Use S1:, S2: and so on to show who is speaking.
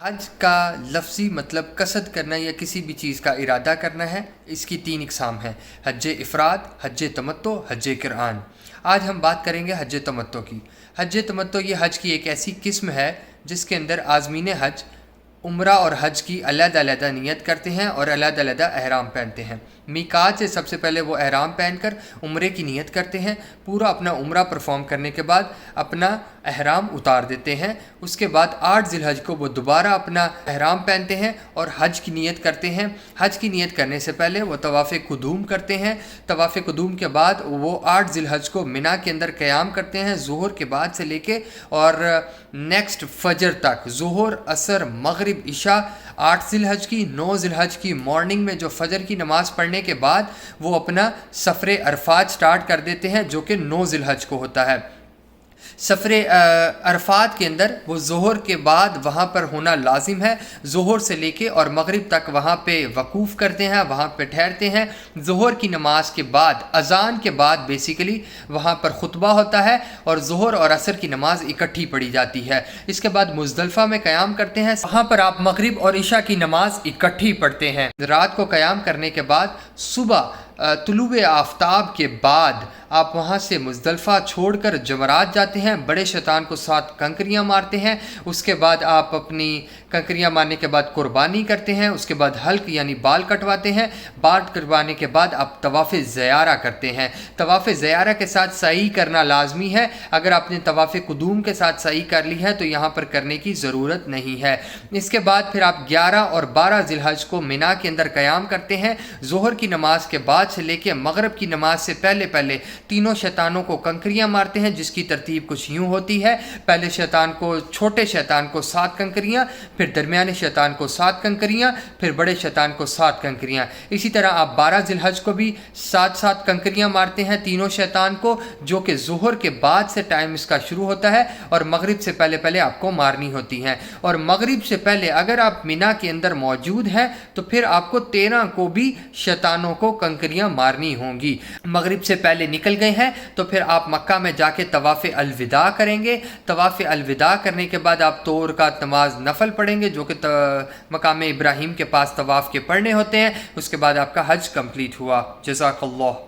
S1: حج کا لفظی مطلب قصد کرنا یا کسی بھی چیز کا ارادہ کرنا ہے۔ اس کی 3 اقسام ہیں: حج افراد، حج تمتع، حج قرآن۔ آج ہم بات کریں گے حج تمتع کی۔ حج تمتع یہ حج کی ایک ایسی قسم ہے جس کے اندر عازمین حج عمرہ اور حج کی علیحدہ علیحدہ نیت کرتے ہیں اور علیحدہ علیحدہ احرام پہنتے ہیں۔ میقات سے سب سے پہلے وہ احرام پہن کر عمرے کی نیت کرتے ہیں۔ پورا اپنا عمرہ پرفارم کرنے کے بعد اپنا احرام اتار دیتے ہیں۔ اس کے بعد 8 ذی الحج کو وہ دوبارہ اپنا احرام پہنتے ہیں اور حج کی نیت کرتے ہیں۔ حج کی نیت کرنے سے پہلے وہ طواف قدوم کرتے ہیں۔ طواف قدوم کے بعد وہ 8 ذی الحج کو منا کے اندر قیام کرتے ہیں، ظہر کے بعد سے لے کے اور نیکسٹ فجر تک، ظہر، عصر، مغرب، عشاء، 8 ذی الحج کی، 9 ذی الحج کی مارننگ میں جو فجر کی نماز پڑھنے کے بعد وہ اپنا سفر عرفات سٹارٹ کر دیتے ہیں، جو کہ 9 ذی الحج کو ہوتا ہے۔ سفر عرفات کے اندر وہ ظہر کے بعد وہاں پر ہونا لازم ہے۔ ظہر سے لے کے اور مغرب تک وہاں پہ وقوف کرتے ہیں، وہاں پہ ٹھہرتے ہیں۔ ظہر کی نماز کے بعد، اذان کے بعد بیسیکلی وہاں پر خطبہ ہوتا ہے اور ظہر اور عصر کی نماز اکٹھی پڑھی جاتی ہے۔ اس کے بعد مزدلفہ میں قیام کرتے ہیں، وہاں پر آپ مغرب اور عشاء کی نماز اکٹھی پڑھتے ہیں۔ رات کو قیام کرنے کے بعد صبح طلوع آفتاب کے بعد آپ وہاں سے مزدلفہ چھوڑ کر جمرات جاتے ہیں، بڑے شیطان کو 7 کنکریاں مارتے ہیں۔ اس کے بعد آپ اپنی کنکریاں مارنے کے بعد قربانی کرتے ہیں۔ اس کے بعد حلق یعنی بال کٹواتے ہیں۔ بال کٹوانے کے بعد آپ طواف زیارہ کرتے ہیں۔ طواف زیارہ کے ساتھ سعی کرنا لازمی ہے۔ اگر آپ نے طواف قدوم کے ساتھ سعی کر لی ہے تو یہاں پر کرنے کی ضرورت نہیں ہے۔ اس کے بعد پھر آپ 11 اور 12 ذی الحج کو منا کے اندر قیام کرتے ہیں۔ ظہر کی نماز کے بعد سے لے کے مغرب کی نماز سے پہلے پہلے تینوں شیطانوں کو کنکریاں مارتے ہیں، جس کی ترتیب کچھ یوں ہوتی ہے: پہلے شیطان کو، چھوٹے شیطان کو 7 کنکریاں، پھر درمیانے شیطان کو 7 کنکریاں، پھر بڑے شیطان کو 7 کنکریاں۔ اسی طرح آپ 12 ذی الحج کو بھی 7 کنکریاں مارتے ہیں تینوں شیطان کو، جو کہ ظہر کے بعد سے ٹائم اس کا شروع ہوتا ہے اور مغرب سے پہلے پہلے آپ کو مارنی ہوتی ہیں۔ اور مغرب سے پہلے اگر آپ مینا کے اندر موجود ہیں تو پھر آپ کو 13 کو بھی شیطانوں کو کنکریاں مارنی ہوں گی۔ مغرب سے پہلے نکل گئے ہیں تو پھر آپ مکہ میں جا کے طواف الوداع کریں گے۔ طواف الوداع کرنے کے بعد آپ 2 رکعت نماز نفل پڑھیں گے، جو کہ مقام ابراہیم کے پاس طواف کے پڑھنے ہوتے ہیں۔ اس کے بعد آپ کا حج کمپلیٹ ہوا۔ جزاک اللہ۔